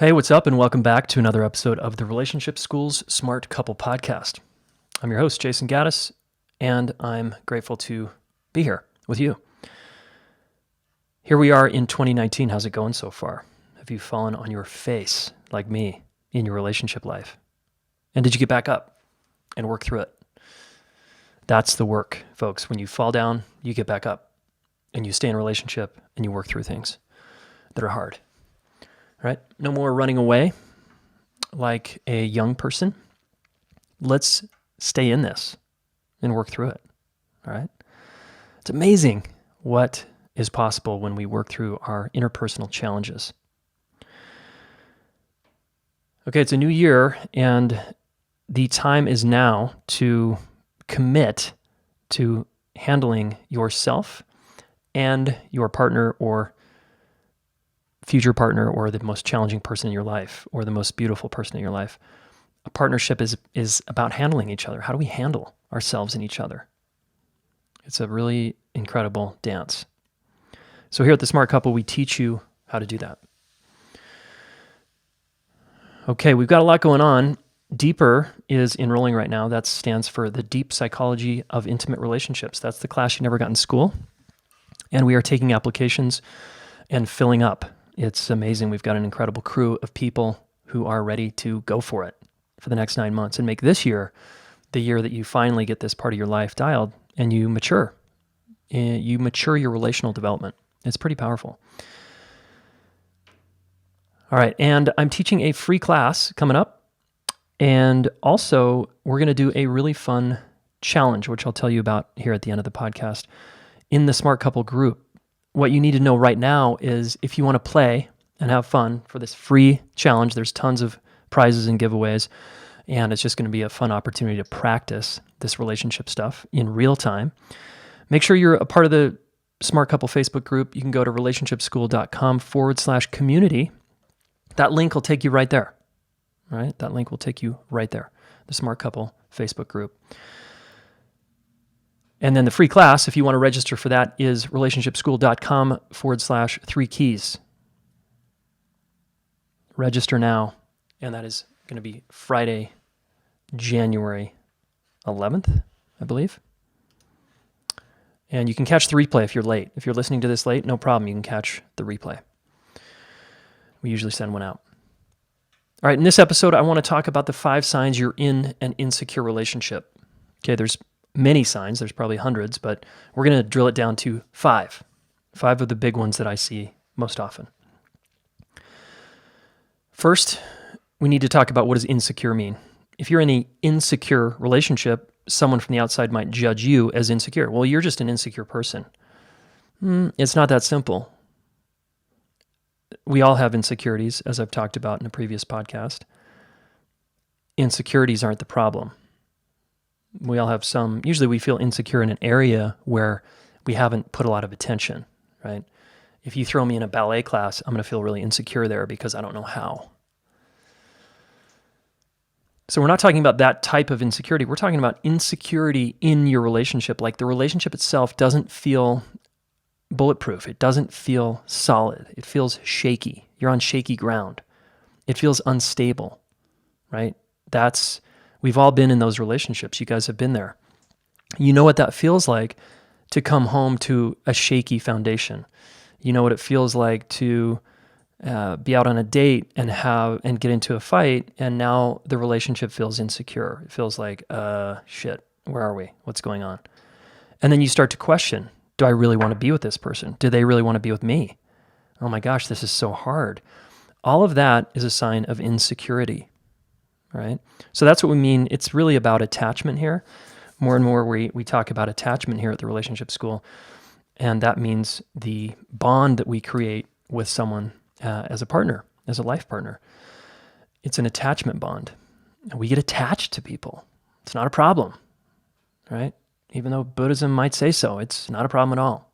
Hey, what's up, and welcome back to another episode of the Relationship School's Smart Couple Podcast. I'm your host, Jason Gaddis, and I'm grateful to be here with you. Here we are in 2019. How's it going so far? Have you fallen on your face, like me, in your relationship life? And did you get back up and work through it? That's the work, folks. When you fall down, you get back up, and you stay in a relationship, and you work through things that are hard. Right? No more running away like a young person. Let's stay in this and work through it. All right? It's amazing what is possible when we work through our interpersonal challenges. Okay, it's a new year, and the time is now to commit to handling yourself and your partner or future partner, or the most challenging person in your life, or the most beautiful person in your life. A partnership is about handling each other. How do we handle ourselves and each other? It's a really incredible dance. So here at The Smart Couple, we teach you how to do that. Okay, we've got a lot going on. Deeper is enrolling right now. That stands for the Deep Psychology of Intimate Relationships. That's the class you never got in school. And we are taking applications and filling up. It's amazing. We've got an incredible crew of people who are ready to go for it for the next 9 months and make this year the year that you finally get this part of your life dialed and you mature. You mature your relational development. It's pretty powerful. All right, and I'm teaching a free class coming up. And also, we're going to do a really fun challenge, which I'll tell you about here at the end of the podcast, in the Smart Couple group. What you need to know right now is if you want to play and have fun for this free challenge, there's tons of prizes and giveaways, and it's just going to be a fun opportunity to practice this relationship stuff in real time. Make sure you're a part of the Smart Couple Facebook group. You can go to relationshipschool.com/community. That link will take you right there, right? That link will take you right there, the Smart Couple Facebook group. And then the free class, if you want to register for that, is relationshipschool.com/3keys. Register now. And that is going to be Friday, January 11th, I believe. And you can catch the replay if you're late. If you're listening to this late, no problem. You can catch the replay. We usually send one out. All right, in this episode, I want to talk about the 5 signs you're in an insecure relationship. Okay, there's many signs. There's probably hundreds, but we're going to drill it down to 5. 5 of the big ones that I see most often. First, we need to talk about what does insecure mean. If you're in an insecure relationship, someone from the outside might judge you as insecure. Well, you're just an insecure person. It's not that simple. We all have insecurities, as I've talked about in a previous podcast. Insecurities aren't the problem. We all have some. Usually we feel insecure in an area where we haven't put a lot of attention, right? If you throw me in a ballet class, I'm going to feel really insecure there because I don't know how. So we're not talking about that type of insecurity. We're talking about insecurity in your relationship. Like the relationship itself doesn't feel bulletproof. It doesn't feel solid. It feels shaky. You're on shaky ground. It feels unstable, right? We've all been in those relationships. You guys have been there. You know what that feels like to come home to a shaky foundation. You know what it feels like to be out on a date and get into a fight, and now the relationship feels insecure. It feels like, shit, where are we? What's going on? And then you start to question, do I really want to be with this person? Do they really want to be with me? Oh my gosh, this is so hard. All of that is a sign of insecurity. Right? So that's what we mean. It's really about attachment here. More and more we talk about attachment here at the Relationship School. And that means the bond that we create with someone as a partner, as a life partner. It's an attachment bond. We get attached to people. It's not a problem, right? Even though Buddhism might say so, it's not a problem at all.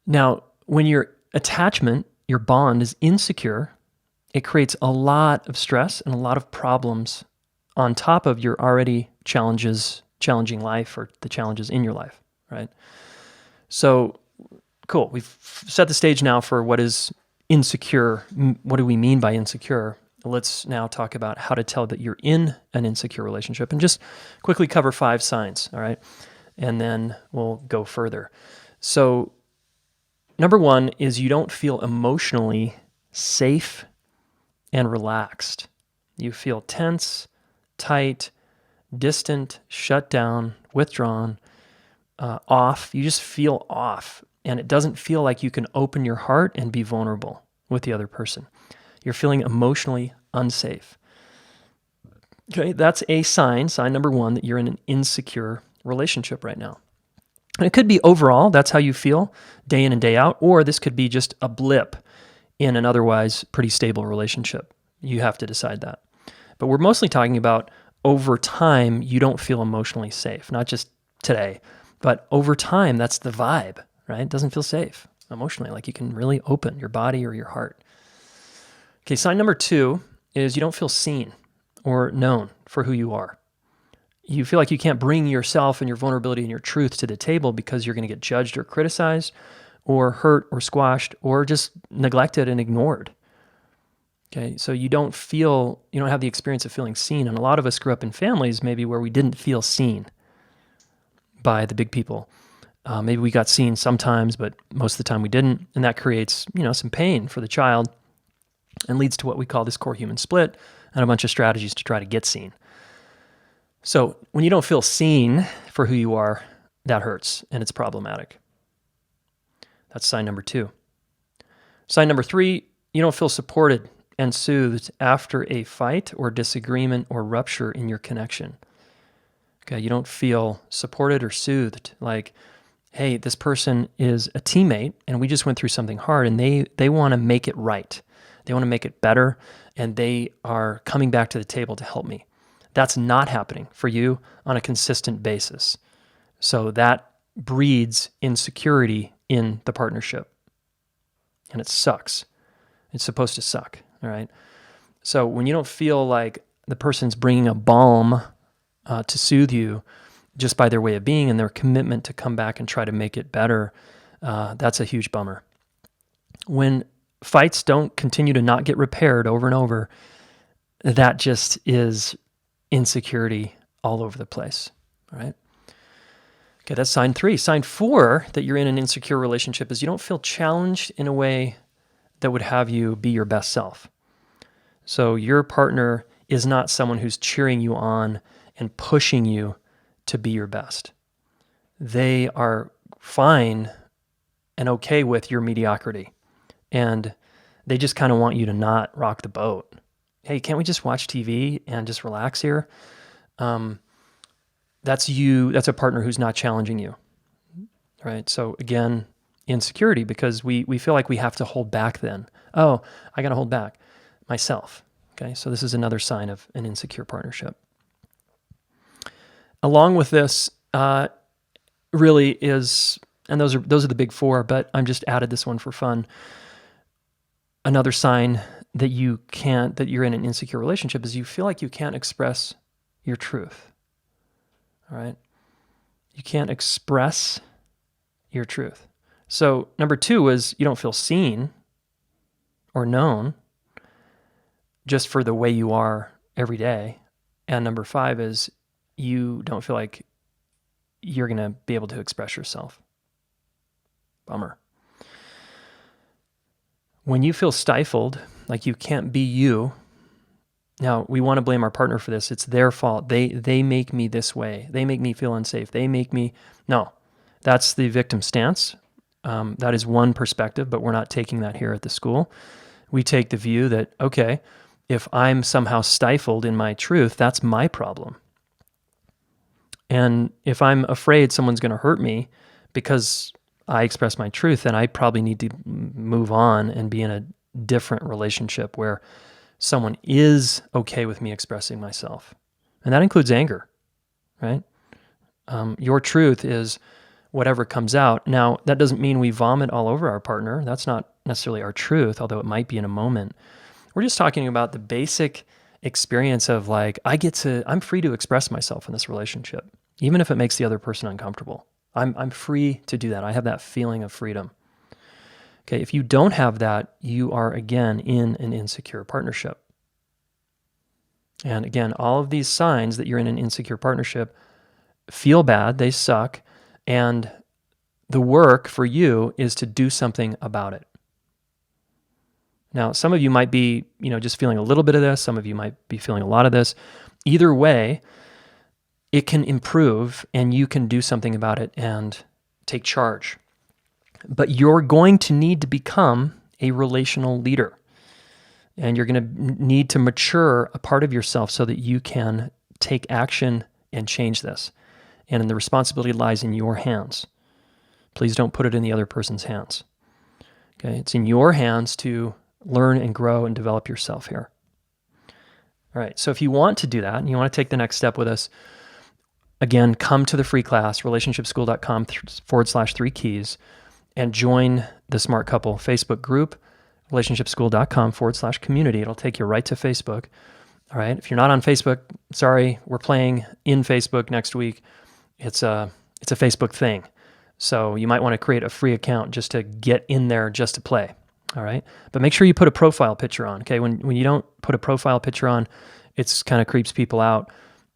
Now, when your attachment, your bond is insecure, it creates a lot of stress and a lot of problems on top of your already challenging life or the challenges in your life, right? So, cool. We've set the stage now for what is insecure. What do we mean by insecure? Let's now talk about how to tell that you're in an insecure relationship and just quickly cover 5 signs, all right? And then we'll go further. So, number 1 is you don't feel emotionally safe and relaxed. You feel tense, tight, distant, shut down, withdrawn, off. You just feel off. And it doesn't feel like you can open your heart and be vulnerable with the other person. You're feeling emotionally unsafe. Okay, that's a sign number 1, that you're in an insecure relationship right now. And it could be overall, that's how you feel day in and day out, or this could be just a blip in an otherwise pretty stable relationship. You have to decide that. But we're mostly talking about over time, you don't feel emotionally safe, not just today, but over time, that's the vibe, right? It doesn't feel safe emotionally, like you can really open your body or your heart. Okay, sign number 2 is you don't feel seen or known for who you are. You feel like you can't bring yourself and your vulnerability and your truth to the table because you're going to get judged or criticized or hurt or squashed or just neglected and ignored. Okay, so you don't have the experience of feeling seen. And a lot of us grew up in families maybe where we didn't feel seen by the big people. Maybe we got seen sometimes, but most of the time we didn't. And that creates, some pain for the child and leads to what we call this core human split and a bunch of strategies to try to get seen. So when you don't feel seen for who you are, that hurts and it's problematic. That's sign number 2. Sign number 3, you don't feel supported and soothed after a fight or disagreement or rupture in your connection. Okay, you don't feel supported or soothed. Like, hey, this person is a teammate and we just went through something hard and they want to make it right. They want to make it better and they are coming back to the table to help me. That's not happening for you on a consistent basis. So that breeds insecurity in the partnership. And it sucks. It's supposed to suck, all right? So when you don't feel like the person's bringing a balm to soothe you just by their way of being and their commitment to come back and try to make it better, that's a huge bummer. When fights don't continue to not get repaired over and over, that just is insecurity all over the place, all right? Okay, that's sign 3. Sign 4 that you're in an insecure relationship is you don't feel challenged in a way that would have you be your best self. So your partner is not someone who's cheering you on and pushing you to be your best. They are fine and okay with your mediocrity. And they just kind of want you to not rock the boat. Hey, can't we just watch TV and just relax here? That's a partner who's not challenging you, right? So again, insecurity, because we feel like we have to hold back then. Oh, I got to hold back myself. Okay, so this is another sign of an insecure partnership. Along with this, really is, and those are the big 4, but I'm just added this one for fun. Another sign that you're in an insecure relationship is you feel like you can't express your truth. All right? You can't express your truth. So number 2 is you don't feel seen or known just for the way you are every day. And number 5 is you don't feel like you're going to be able to express yourself. Bummer. When you feel stifled, like you can't be you, now we want to blame our partner for this. It's their fault. They make me this way. They make me feel unsafe. No, that's the victim stance. That is one perspective, but we're not taking that here at the school. We take the view that, okay, if I'm somehow stifled in my truth, that's my problem. And if I'm afraid someone's going to hurt me because I express my truth, then I probably need to move on and be in a different relationship where someone is okay with me expressing myself. And that includes anger, right? Your truth is whatever comes out. Now, that doesn't mean we vomit all over our partner. That's not necessarily our truth, although it might be in a moment. We're just talking about the basic experience of like, I'm free to express myself in this relationship, even if it makes the other person uncomfortable. I'm free to do that. I have that feeling of freedom. Okay, if you don't have that, you are again in an insecure partnership. And again, all of these signs that you're in an insecure partnership feel bad, they suck, and the work for you is to do something about it. Now, some of you might be, just feeling a little bit of this, some of you might be feeling a lot of this. Either way, it can improve and you can do something about it and take charge. But you're going to need to become a relational leader. And you're going to need to mature a part of yourself so that you can take action and change this. And the responsibility lies in your hands. Please don't put it in the other person's hands. Okay, it's in your hands to learn and grow and develop yourself here. All right, so if you want to do that and you want to take the next step with us, again, come to the free class, relationshipschool.com/3 keys, and join the Smart Couple Facebook group, relationshipschool.com/community. It'll take you right to Facebook. All right. If you're not on Facebook, sorry, we're playing in Facebook next week. It's a Facebook thing. So you might want to create a free account just to get in there, just to play. All right. But make sure you put a profile picture on. Okay. When you don't put a profile picture on, it's kind of creeps people out.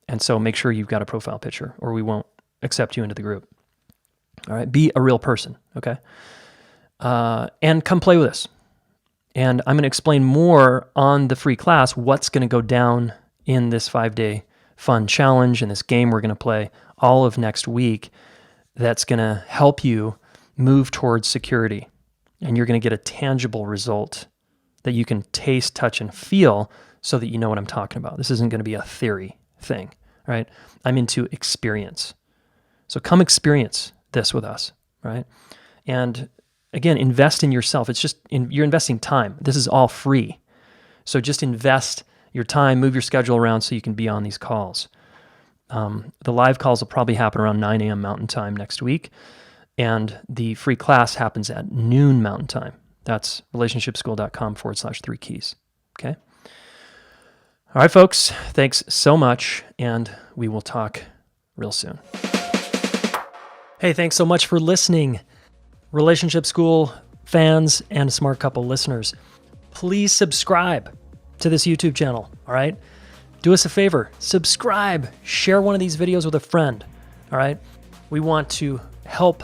And so make sure you've got a profile picture or we won't accept you into the group. All right. Be a real person. Okay. And come play with us. And I'm going to explain more on the free class what's going to go down in this 5-day fun challenge and this game we're going to play all of next week that's going to help you move towards security. And you're going to get a tangible result that you can taste, touch, and feel so that you know what I'm talking about. This isn't going to be a theory thing, right? I'm into experience. So come experience this with us, right? And again, invest in yourself. You're investing time. This is all free. So just invest your time, move your schedule around so you can be on these calls. The live calls will probably happen around 9 a.m. Mountain Time next week. And the free class happens at noon Mountain Time. That's relationshipschool.com/3 keys. Okay. All right, folks. Thanks so much. And we will talk real soon. Hey, thanks so much for listening. Relationship School fans and Smart Couple listeners, please subscribe to this YouTube channel, all right? Do us a favor, subscribe, share one of these videos with a friend, all right? We want to help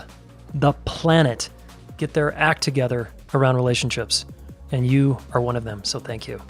the planet get their act together around relationships, and you are one of them, so thank you.